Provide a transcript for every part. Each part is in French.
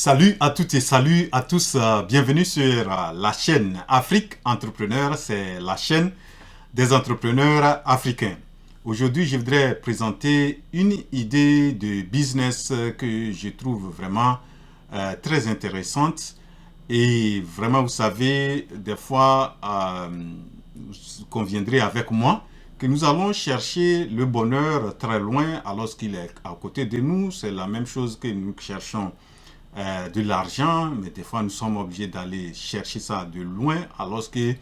Salut à toutes et salut à tous. Bienvenue sur la chaîne Afrique Entrepreneur. C'est la chaîne des entrepreneurs africains. Aujourd'hui, je voudrais présenter une idée de business que je trouve vraiment très intéressante. Et vraiment, vous savez, des fois, vous conviendrez avec moi que nous allons chercher le bonheur très loin alors qu'il est à côté de nous. C'est la même chose que nous cherchons de l'argent, mais des fois nous sommes obligés d'aller chercher ça de loin alors qu'il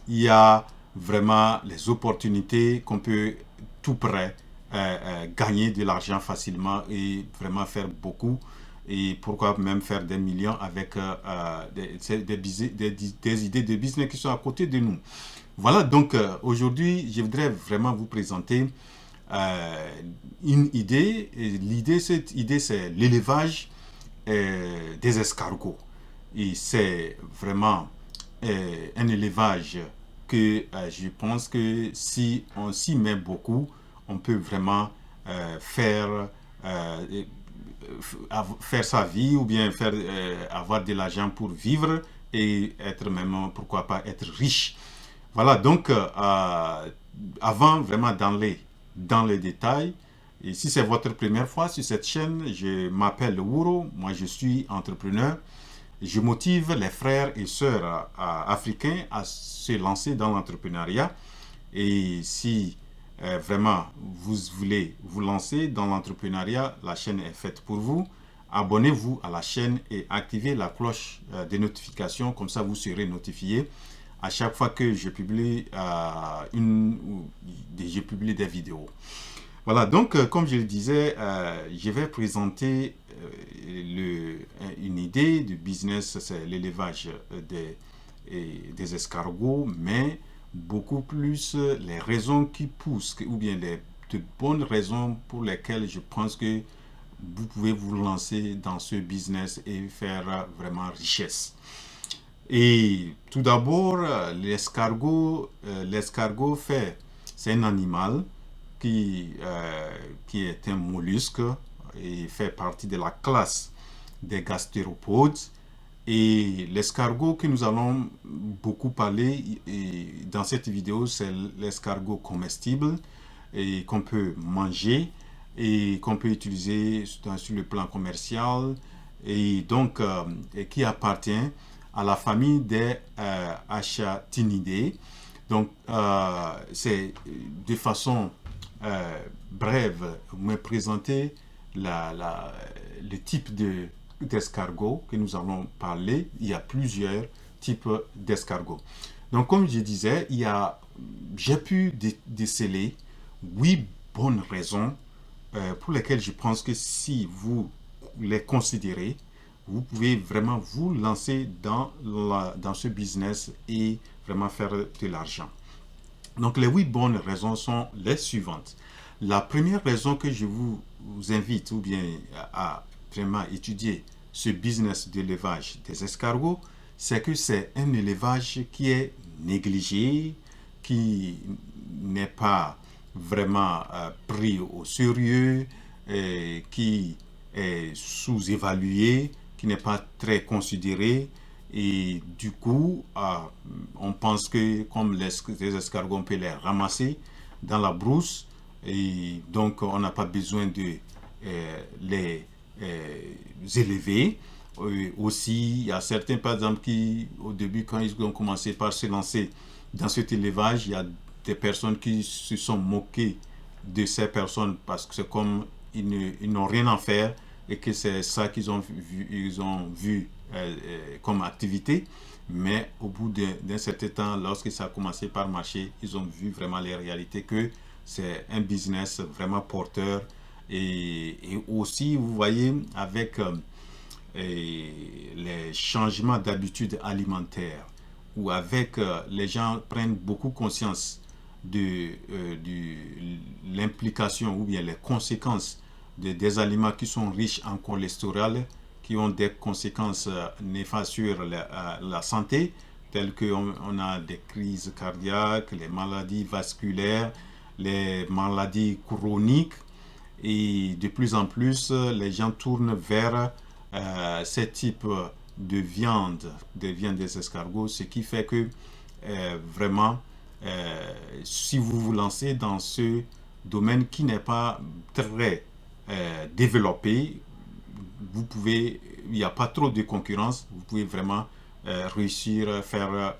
y a vraiment les opportunités qu'on peut tout près gagner de l'argent facilement et vraiment faire beaucoup et pourquoi même faire des millions avec des idées de business qui sont à côté de nous. Voilà, donc aujourd'hui, je voudrais vraiment vous présenter une idée. Cette idée, c'est l'élevage des escargots. Et c'est vraiment un élevage que je pense que si on s'y met beaucoup, on peut vraiment faire sa vie ou bien avoir de l'argent pour vivre et être même, pourquoi pas, être riche. Voilà, donc avant vraiment dans les détails, et si c'est votre première fois sur cette chaîne, je m'appelle Wuro, moi je suis entrepreneur. Je motive les frères et sœurs africains à se lancer dans l'entrepreneuriat. Et si vraiment vous voulez vous lancer dans l'entrepreneuriat, la chaîne est faite pour vous. Abonnez-vous à la chaîne et activez la cloche des notifications, comme ça vous serez notifié à chaque fois que je publie, je publie des vidéos. Voilà, donc comme je le disais, je vais présenter une idée de business, c'est l'élevage des escargots, mais beaucoup plus les raisons qui poussent, ou bien de bonnes raisons pour lesquelles je pense que vous pouvez vous lancer dans ce business et faire vraiment richesse. Et tout d'abord, l'escargot c'est un animal qui est un mollusque et fait partie de la classe des gastéropodes. Et l'escargot que nous allons beaucoup parler dans cette vidéo, c'est l'escargot comestible et qu'on peut manger et qu'on peut utiliser sur le plan commercial et donc et qui appartient à la famille des Achatinidae. Donc c'est de façon brève, me présenter le type d'escargot que nous allons parler. Il y a plusieurs types d'escargots. Donc, comme je disais, j'ai pu déceler 8 bonnes raisons pour lesquelles je pense que si vous les considérez, vous pouvez vraiment vous lancer dans ce business et vraiment faire de l'argent. Donc, les 8 bonnes raisons sont les suivantes. La première raison que je vous invite ou bien à vraiment étudier ce business d'élevage des escargots, c'est que c'est un élevage qui est négligé, qui n'est pas vraiment pris au sérieux, qui est sous-évalué, qui n'est pas très considéré. Et du coup, on pense que comme les escargots, on peut les ramasser dans la brousse. Et donc, on n'a pas besoin de les élever. Aussi, il y a certains, par exemple, qui, au début, quand ils ont commencé par se lancer dans cet élevage, il y a des personnes qui se sont moquées de ces personnes parce que c'est comme ils n'ont rien à faire et que c'est ça qu'ils ont vu comme activité. Mais au bout d'un certain temps, lorsque ça a commencé par marcher, ils ont vu vraiment les réalités que c'est un business vraiment porteur. Et aussi, vous voyez, avec les changements d'habitudes alimentaires, où avec les gens prennent beaucoup conscience de l'implication ou bien les conséquences des aliments qui sont riches en cholestérol, qui ont des conséquences néfastes sur la santé, telles qu'on a des crises cardiaques, les maladies vasculaires, les maladies chroniques. Et de plus en plus, les gens tournent vers ce type de viande, des escargots, ce qui fait que vraiment, si vous vous lancez dans ce domaine qui n'est pas très développé, vous pouvez, il n'y a pas trop de concurrence, vous pouvez vraiment réussir à faire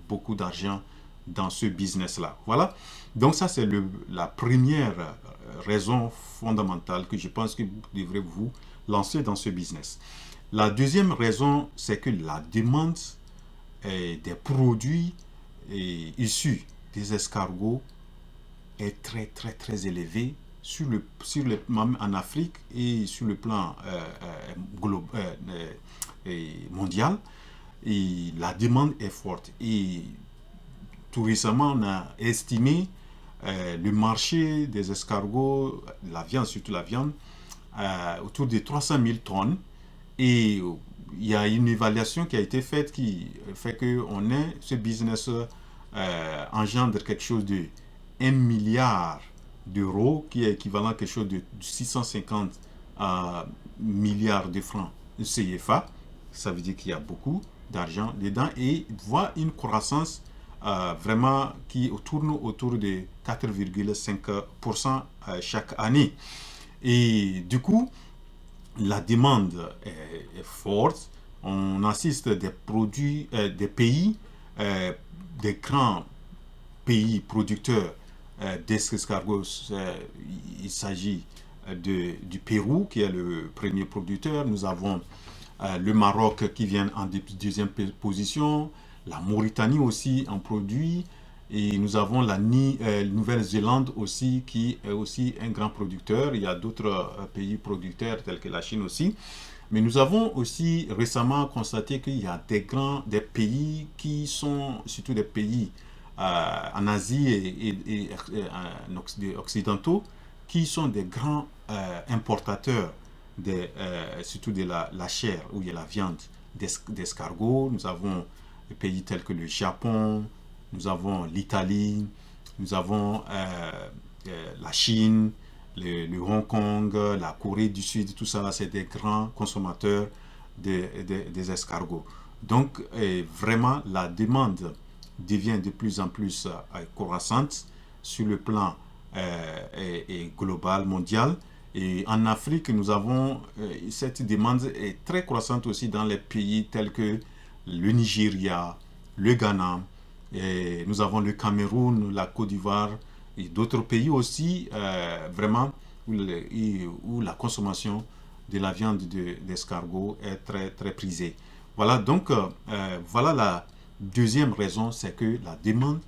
beaucoup d'argent dans ce business-là. Voilà. Donc ça, c'est la première raison fondamentale que je pense que vous devrez vous lancer dans ce business. La deuxième raison, c'est que la demande des produits issus des escargots est très très très élevée même en Afrique et sur le plan mondial. Et la demande est forte. Et tout récemment, on a estimé le marché des escargots, la viande, surtout la viande, autour de 300 000 tonnes. Et il y a une évaluation qui a été faite qui fait que ce business engendre quelque chose de 1 milliard d'euros, qui est équivalent à quelque chose de 650 milliards de francs CFA. Ça veut dire qu'il y a beaucoup d'argent dedans et voit une croissance vraiment qui tourne autour de 4,5% chaque année. Et du coup, la demande est forte. On assiste des pays, des grands pays producteurs d'escargots. Il s'agit du Pérou qui est le premier producteur. Nous avons le Maroc qui vient en deuxième position. La Mauritanie aussi en produit. Et nous avons la Nouvelle-Zélande aussi, qui est aussi un grand producteur. Il y a d'autres pays producteurs tels que la Chine aussi. Mais nous avons aussi récemment constaté qu'il y a des pays qui sont surtout des pays en Asie et occidentaux qui sont des grands importateurs surtout de la chair ou de la viande d'escargot. Nous avons des pays tels que le Japon, nous avons l'Italie, nous avons la Chine, le Hong Kong, la Corée du Sud, tout ça, c'est des grands consommateurs des escargots. Donc, vraiment, la demande devient de plus en plus croissante sur le plan global, mondial. Et en Afrique, nous avons cette demande est très croissante aussi dans les pays tels que le Nigeria, le Ghana, et nous avons le Cameroun, la Côte d'Ivoire et d'autres pays aussi, vraiment, où la consommation de la viande d'escargot est très, très prisée. Voilà, donc, voilà la deuxième raison, c'est que la demande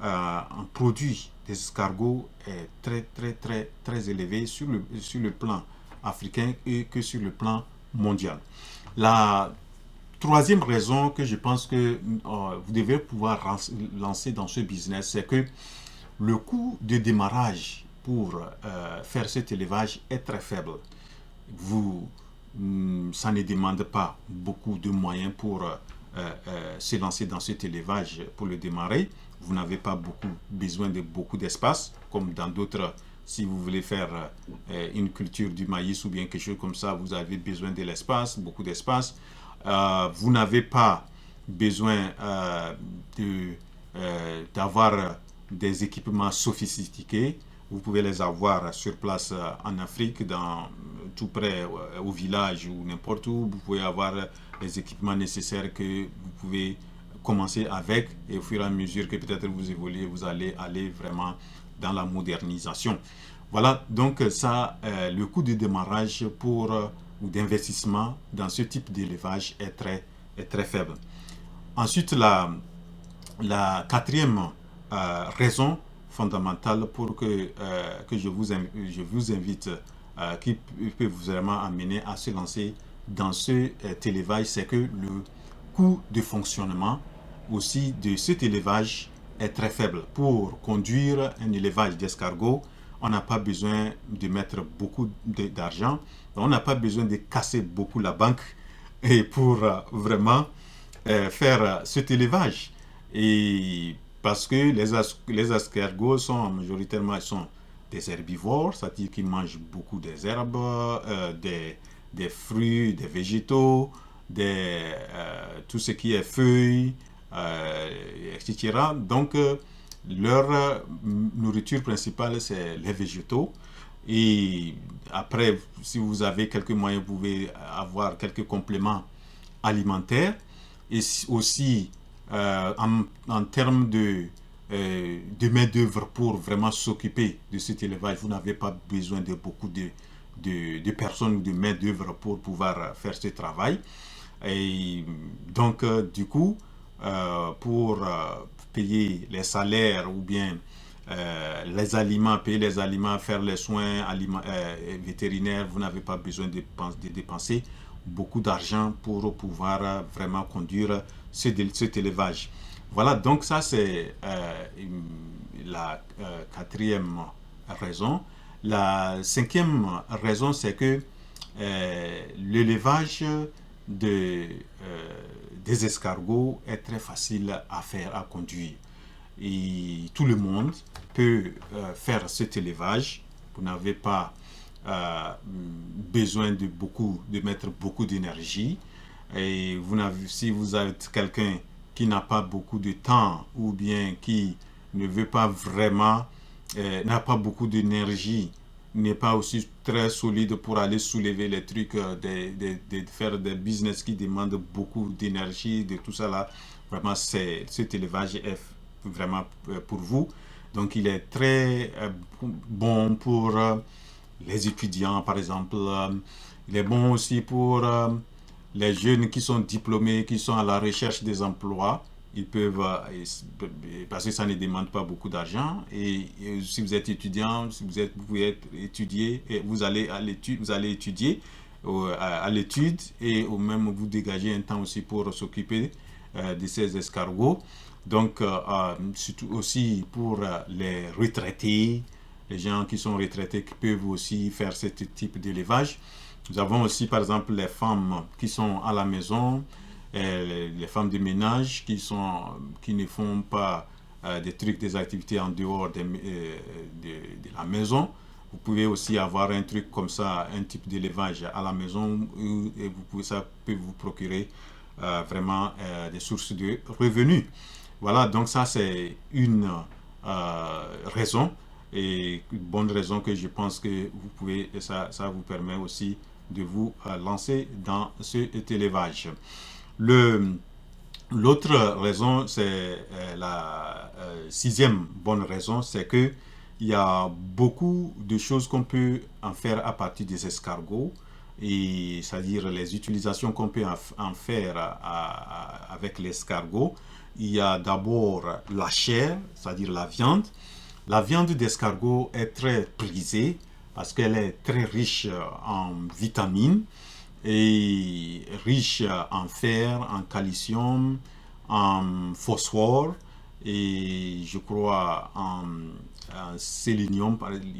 en produits des escargots est très, très, très, très élevée sur le plan africain et que sur le plan mondial. La troisième raison que je pense que vous devez pouvoir lancer dans ce business, c'est que le coût de démarrage pour faire cet élevage est très faible. Ça ne demande pas beaucoup de moyens pour se lancer dans cet élevage pour le démarrer. Vous n'avez pas besoin de beaucoup d'espace, comme dans d'autres. Si vous voulez faire une culture du maïs ou bien quelque chose comme ça, vous avez besoin de l'espace, beaucoup d'espace. Vous n'avez pas besoin d'avoir des équipements sophistiqués. Vous pouvez les avoir sur place en Afrique, tout près au village ou n'importe où. Vous pouvez avoir les équipements nécessaires que vous pouvez commencer avec, et au fur et à mesure que peut-être vous évoluez, vous allez aller vraiment dans la modernisation. Voilà, donc ça, le coût de démarrage ou d'investissement dans ce type d'élevage est très faible. Ensuite, la quatrième raison fondamentale pour que je vous invite, qui peut vous vraiment amener à se lancer dans cet élevage, c'est que le coût de fonctionnement aussi de cet élevage est très faible. Pour conduire un élevage d'escargots, on n'a pas besoin de mettre beaucoup d'argent, on n'a pas besoin de casser beaucoup la banque et pour vraiment faire cet élevage. Et parce que les escargots sont majoritairement des herbivores, c'est-à-dire qu'ils mangent beaucoup des herbes, des fruits, des végétaux, tout ce qui est feuilles, etc. Donc, leur nourriture principale, c'est les végétaux. Et après, si vous avez quelques moyens, vous pouvez avoir quelques compléments alimentaires. Et aussi, en termes de main-d'œuvre pour vraiment s'occuper de cet élevage, vous n'avez pas besoin de beaucoup de personnes ou de main-d'œuvre pour pouvoir faire ce travail. Et donc, du coup, pour payer les salaires ou bien les aliments, payer les aliments, faire les soins vétérinaires, vous n'avez pas besoin de dépenser beaucoup d'argent pour pouvoir vraiment conduire cet élevage. Voilà, donc ça c'est la quatrième raison. La cinquième raison, c'est que l'élevage de, des escargots est très facile à faire, à conduire. Et tout le monde peut faire cet élevage. Vous n'avez pas besoin de mettre beaucoup d'énergie. Et si vous êtes quelqu'un qui n'a pas beaucoup de temps ou bien qui ne veut pas vraiment, n'a pas beaucoup d'énergie, n'est pas aussi très solide pour aller soulever les trucs, de faire des business qui demandent beaucoup d'énergie, de tout ça là, vraiment cet élevage est vraiment pour vous. Donc il est très bon pour les étudiants par exemple. Il est bon aussi pour les jeunes qui sont diplômés, qui sont à la recherche des emplois. Ils peuvent, parce que ça ne demande pas beaucoup d'argent. Et si vous êtes étudiant, vous pouvez étudier, et vous allez étudier à l'étude et au même vous dégagez un temps aussi pour s'occuper de ces escargots. Donc, surtout aussi pour les retraités, les gens qui sont retraités qui peuvent aussi faire ce type d'élevage. Nous avons aussi, par exemple, les femmes qui sont à la maison, les femmes de ménage qui ne font pas des activités en dehors de la maison. Vous pouvez aussi avoir un truc comme ça, un type d'élevage à la maison, et ça peut vous procurer vraiment des sources de revenus. Voilà, donc ça c'est une raison, et une bonne raison que je pense que vous pouvez, ça vous permet aussi de vous lancer dans cet élevage. L'autre raison, c'est la sixième bonne raison, c'est que il y a beaucoup de choses qu'on peut en faire à partir des escargots, et c'est-à-dire les utilisations qu'on peut en faire avec l'escargot. Il y a d'abord la chair, c'est-à-dire la viande. La viande d'escargot est très prisée parce qu'elle est très riche en vitamines et riche en fer, en calcium, en phosphore et je crois en sélénium,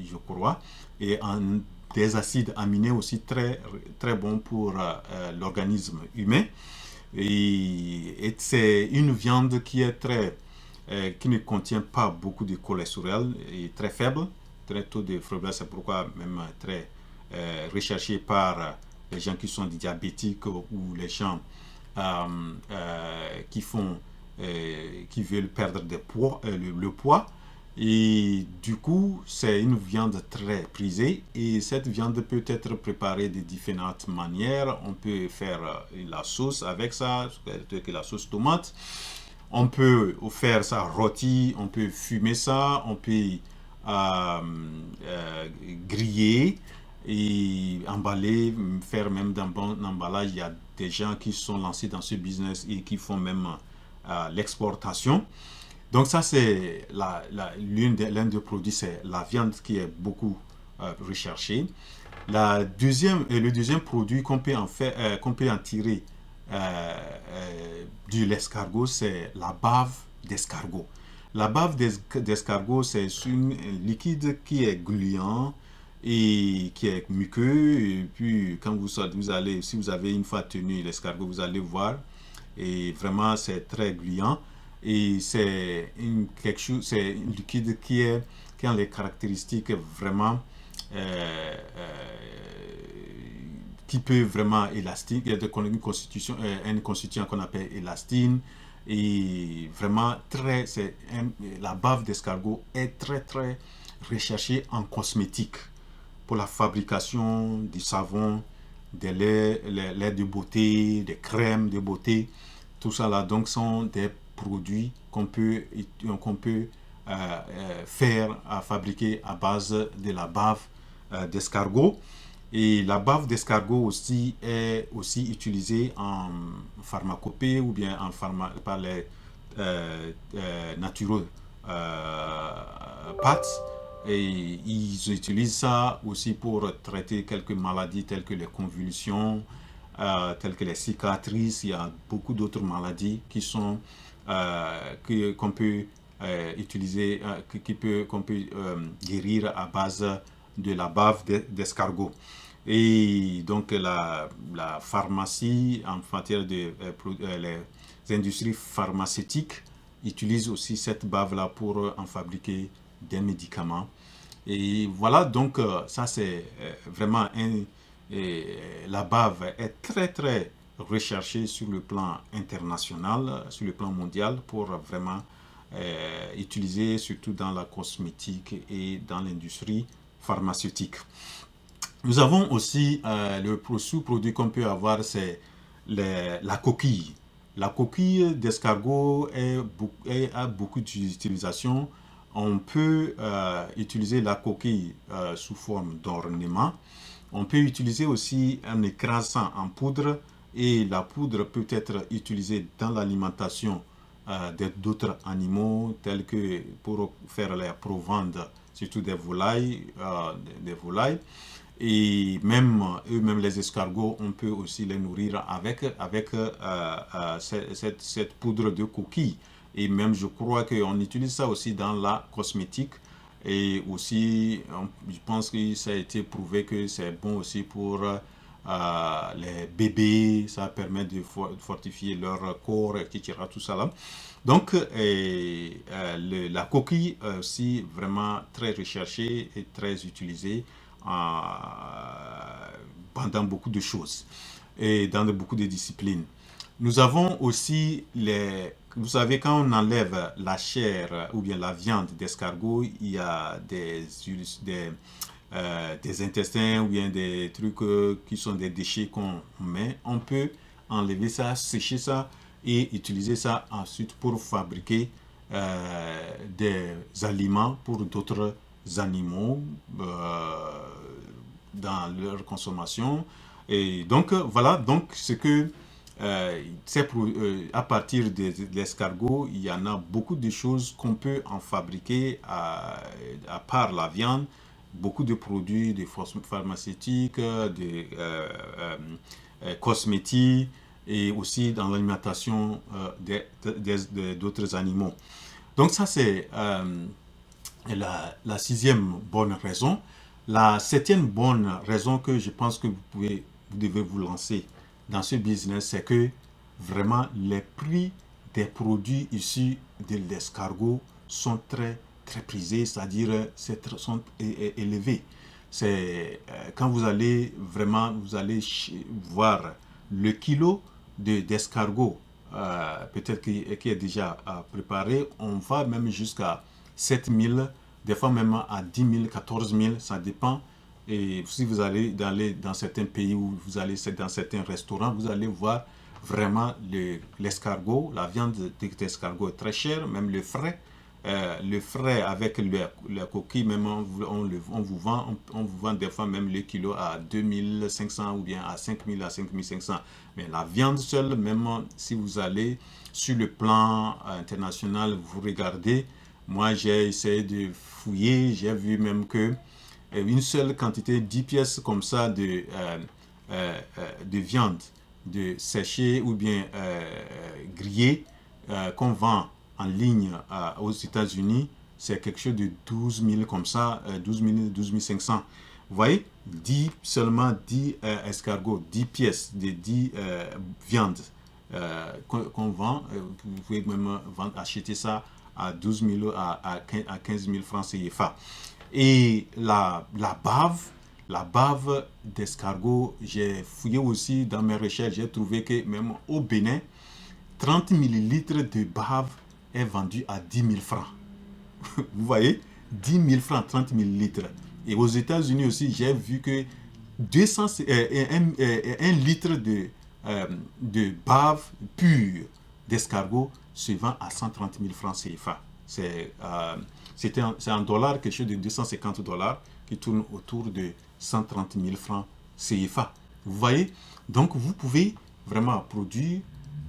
je crois, et en des acides aminés aussi très, très bons pour l'organisme humain. Et c'est une viande qui est qui ne contient pas beaucoup de cholestérol et très faible, très taux de faiblesse, c'est pourquoi même très recherché par les gens qui sont diabétiques ou les gens qui veulent perdre le poids. Et du coup, c'est une viande très prisée et cette viande peut être préparée de différentes manières. On peut faire la sauce avec ça, la sauce tomate. On peut faire ça rôti, on peut fumer ça, on peut griller et emballer, faire même d'un bon emballage. Il y a des gens qui sont lancés dans ce business et qui font même l'exportation. Donc ça c'est l'un des produits, c'est la viande qui est beaucoup recherchée. Le deuxième produit qu'on peut qu'on peut en tirer de l'escargot, c'est la bave d'escargot. La bave d'escargot, c'est un liquide qui est gluant et qui est muqueux. Et puis quand vous allez, si vous avez une fois tenu l'escargot, vous allez voir. Et vraiment, c'est très gluant. Et c'est c'est un liquide qui a les caractéristiques vraiment qui peut vraiment élastique, il y a une constitution qu'on appelle élastine, et vraiment la bave d'escargot est très très recherchée en cosmétique pour la fabrication du savon, des laits, les laits de beauté, des crèmes de beauté, tout ça là donc sont des produits qu'on peut faire à fabriquer à base de la bave d'escargot. Et la bave d'escargot aussi est aussi utilisée en pharmacopée ou bien par les naturaux paths. Et ils utilisent ça aussi pour traiter quelques maladies telles que les convulsions, telles que les cicatrices. Il y a beaucoup d'autres maladies qui sont qu'on peut utiliser, qu'on peut guérir à base de la bave d'escargot. Et donc la pharmacie en matière de les industries pharmaceutiques utilisent aussi cette bave-là pour en fabriquer des médicaments. Et voilà, donc ça c'est vraiment la bave est très très recherchée sur le plan international, sur le plan mondial, pour vraiment utiliser surtout dans la cosmétique et dans l'industrie pharmaceutique. Nous avons aussi le sous-produit qu'on peut avoir, c'est la coquille. La coquille d'escargot a beaucoup d'utilisations. On peut utiliser la coquille sous forme d'ornement. On peut utiliser aussi un écrasant en poudre, et la poudre peut être utilisée dans l'alimentation d'autres animaux, tels que pour faire les provandes, surtout des volailles, et même eux-mêmes les escargots, on peut aussi les nourrir avec cette poudre de coquille. Et même je crois qu'on utilise ça aussi dans la cosmétique. Et aussi, je pense que ça a été prouvé que c'est bon aussi pour les bébés. Ça permet de fortifier leur corps, etc. Tout ça là. Donc, la coquille est aussi vraiment très recherchée et très utilisée pendant beaucoup de choses et dans beaucoup de disciplines. Nous avons aussi vous savez, quand on enlève la chair ou bien la viande d'escargot, il y a des intestins ou bien des trucs qui sont des déchets qu'on met. On peut enlever ça, sécher ça et utiliser ça ensuite pour fabriquer des aliments pour d'autres animaux dans leur consommation. Et donc voilà, donc ce que à partir de l'escargot, il y en a beaucoup de choses qu'on peut en fabriquer à part la viande, beaucoup de produits de pharmaceutiques, de cosmétiques, et aussi dans l'alimentation d'autres animaux. Donc ça c'est la sixième bonne raison. La septième bonne raison que je pense que vous devez vous lancer dans ce business, c'est que vraiment les prix des produits issus de l'escargot sont très très prisés, c'est-à-dire sont élevés. C'est quand vous allez voir le kilo d'escargot, peut-être qui est déjà préparé, on va même jusqu'à 7 000, des fois même à 10 000, 14 000, ça dépend. Et si vous allez dans certains pays ou vous allez dans certains restaurants, vous allez voir vraiment l'escargot, la viande d'escargot est très chère, même le frais. Le frais avec la coquille, même on vous vend des fois même le kilo à 2500 ou bien à 5000 à 5500. Mais la viande seule, même si vous allez sur le plan international, vous regardez, moi j'ai essayé de fouiller, j'ai vu même que une seule quantité, 10 pièces comme ça de viande de séchée ou bien grillée qu'on vend en ligne aux États-Unis, c'est quelque chose de 12 000 comme ça, 12 000, 12 500. Vous voyez, seulement 10 escargots, 10 pièces de 10 viandes qu'on vend. Vous pouvez même acheter ça à 12 000, à 15 000 francs CFA. Et la bave la bave d'escargot, j'ai fouillé aussi dans mes recherches, j'ai trouvé que même au Bénin, 30 millilitres de bave est vendu à 10 000 francs. Vous voyez, 10 000 francs, 30 millilitres. Et aux États-Unis aussi, j'ai vu que 200, un litre de bave pure d'escargot se vend à 130 000 francs CFA. C'est en dollars, quelque chose de 250 dollars qui tourne autour de 130 000 francs CFA. Vous voyez? Donc, vous pouvez vraiment produire.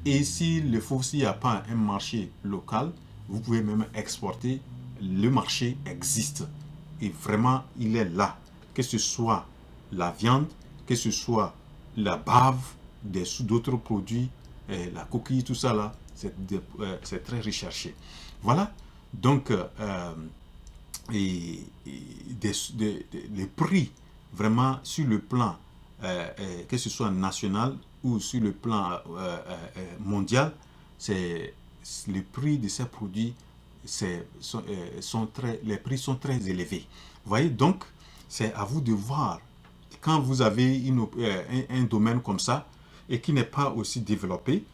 Et s'il le faut, s'il n'y a pas un marché local, vous pouvez même exporter. Le marché existe. Et vraiment, il est là. Que ce soit la viande, que ce soit la bave, d'autres produits, la coquille, tout ça là, c'est très recherché. Voilà. Donc, les prix, vraiment, sur le plan, que ce soit national ou sur le plan mondial, les prix de ces produits les prix sont très élevés. Vous voyez, donc, c'est à vous de voir. Quand vous avez un domaine comme ça et qui n'est pas aussi développé,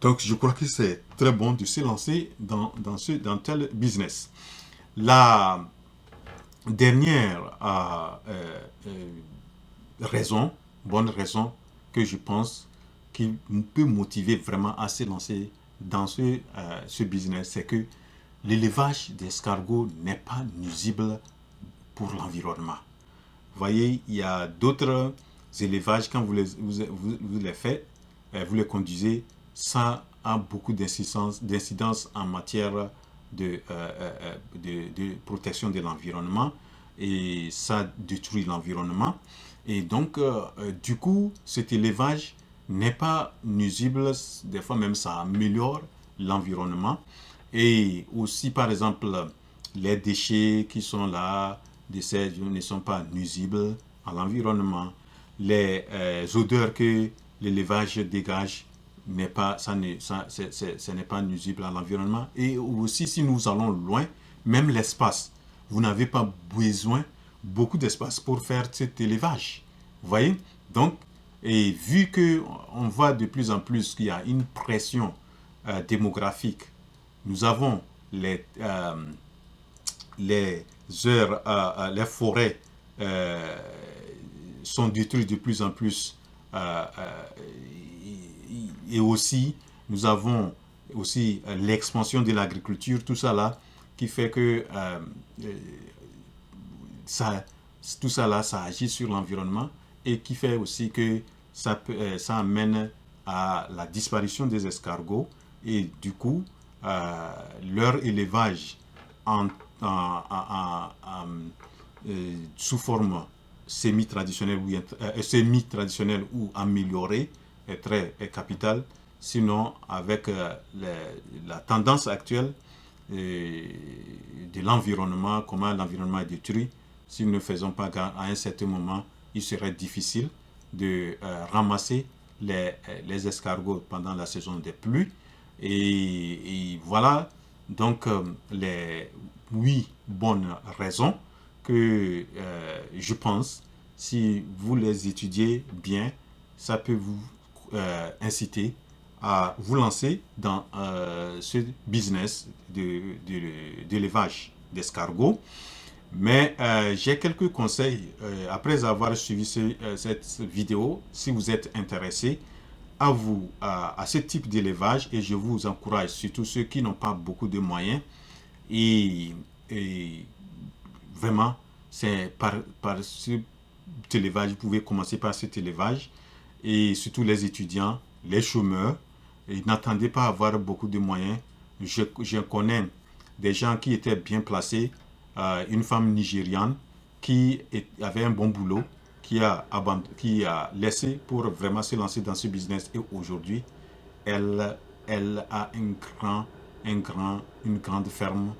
donc je crois que c'est très bon de se lancer dans tel business. La dernière bonne raison que je pense qui peut motiver vraiment à se lancer dans ce business, c'est que l'élevage d'escargots n'est pas nuisible pour l'environnement. Vous voyez, il y a d'autres élevages, quand vous les faites, vous les conduisez, ça a beaucoup d'incidence en matière de protection de l'environnement et ça détruit l'environnement. Et donc, du coup, cet élevage n'est pas nuisible, des fois même ça améliore l'environnement. Et aussi, par exemple, les déchets qui sont là, ne sont pas nuisibles à l'environnement. Les odeurs que l'élevage dégage, ce n'est pas nuisible à l'environnement. Et aussi, si nous allons loin, même l'espace, vous n'avez pas besoin beaucoup d'espace pour faire cet élevage. Vous voyez? Donc, et vu qu'on voit de plus en plus qu'il y a une pression démographique, nous avons les forêts sont détruites de plus en plus et aussi nous avons aussi l'expansion de l'agriculture, tout ça là qui fait que tout ça là, ça agit sur l'environnement et qui fait aussi que ça amène à la disparition des escargots et du coup leur élevage sous forme semi-traditionnelle ou améliorée est capital. Sinon, avec la tendance actuelle de l'environnement, comment l'environnement est détruit, si nous ne faisons pas gaffe à un certain moment, il serait difficile de ramasser les escargots pendant la saison des pluies. Et voilà donc les 8 bonnes raisons que je pense, si vous les étudiez bien, ça peut vous inciter à vous lancer dans ce business d'élevage d'escargots. Mais j'ai quelques conseils après avoir suivi cette vidéo. Si vous êtes intéressé à ce type d'élevage, et je vous encourage, surtout ceux qui n'ont pas beaucoup de moyens, et vraiment, c'est par ce élevage, vous pouvez commencer par cet élevage, et surtout les étudiants, les chômeurs, et n'attendez pas à avoir beaucoup de moyens. Je connais des gens qui étaient bien placés, une femme nigériane qui avait un bon boulot, qui a laissé pour vraiment se lancer dans ce business et aujourd'hui, elle a une grande ferme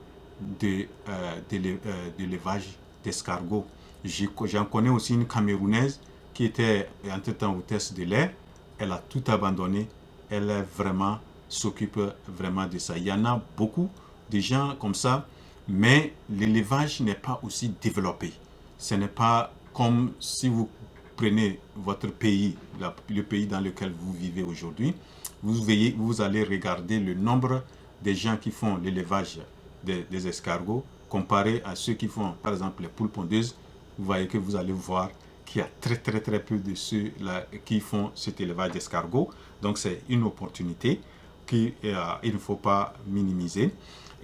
d'élevage d'escargots. J'en connais aussi une Camerounaise qui était entre-temps hôtesse de l'air. Elle a tout abandonné. Elle est vraiment s'occupe vraiment de ça. Il y en a beaucoup de gens comme ça, mais l'élevage n'est pas aussi développé. Ce n'est pas comme si vous prenez votre pays, le pays dans lequel vous vivez aujourd'hui, vous allez regarder le nombre des gens qui font l'élevage des escargots comparé à ceux qui font, par exemple, les poules pondeuses. Vous voyez que vous allez voir qu'il y a très peu de ceux là qui font cet élevage d'escargots. Donc c'est une opportunité qu'il ne faut pas minimiser.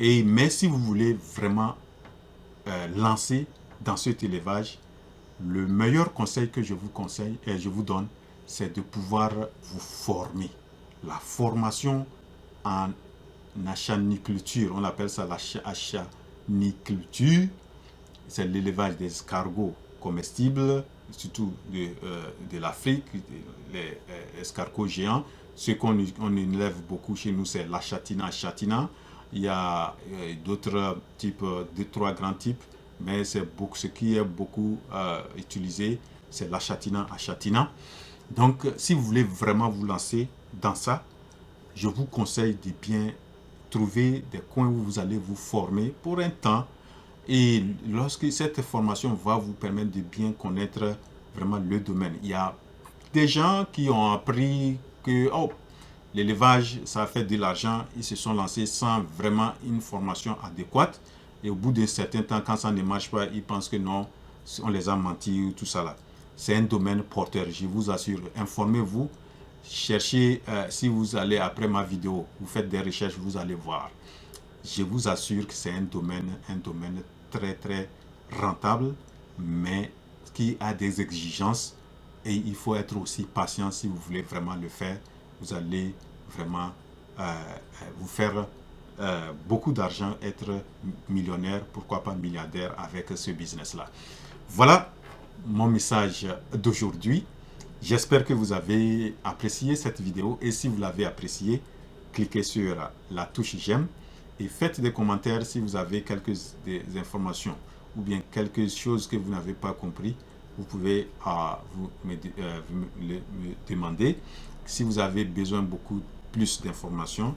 Mais si vous voulez vraiment lancer dans cet élevage, le meilleur conseil que je vous donne, c'est de pouvoir vous former. La formation en achaniculture, on appelle ça l'achaniculture, c'est l'élevage des escargots comestibles, surtout de l'Afrique, les escargots géants. Ce qu'on élève beaucoup chez nous, c'est l'achatina achatina. Il y a d'autres types, trois grands types, mais ce qui est beaucoup utilisé, c'est l'achatina achatina. Donc, si vous voulez vraiment vous lancer dans ça, je vous conseille de bien trouver des coins où vous allez vous former pour un temps. Et lorsque cette formation va vous permettre de bien connaître vraiment le domaine. Il y a des gens qui ont appris que l'élevage, ça fait de l'argent. Ils se sont lancés sans vraiment une formation adéquate. Et au bout d'un certain temps, quand ça ne marche pas, ils pensent que non, on les a menti ou tout ça là. C'est un domaine porteur, je vous assure. Informez-vous. Cherchez, si vous allez après ma vidéo, vous faites des recherches, vous allez voir. Je vous assure que c'est un domaine très rentable, mais qui a des exigences et il faut être aussi patient si vous voulez vraiment le faire. Vous allez vraiment vous faire beaucoup d'argent, être millionnaire, pourquoi pas milliardaire avec ce business-là. Voilà mon message d'aujourd'hui. J'espère que vous avez apprécié cette vidéo et si vous l'avez appréciée, cliquez sur la touche j'aime et faites des commentaires si vous avez des informations ou bien quelque chose que vous n'avez pas compris. Vous pouvez me demander. Si vous avez besoin beaucoup plus d'informations,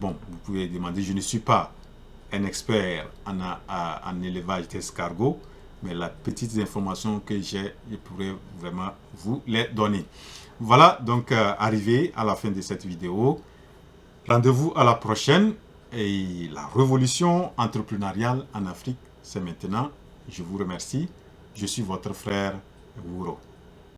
bon, vous pouvez demander. Je ne suis pas un expert en élevage d'escargots, mais la petite information que j'ai, je pourrais vraiment vous les donner. Voilà, donc arrivé à la fin de cette vidéo. Rendez-vous à la prochaine. Et la révolution entrepreneuriale en Afrique, c'est maintenant. Je vous remercie. Je suis votre frère Wouro.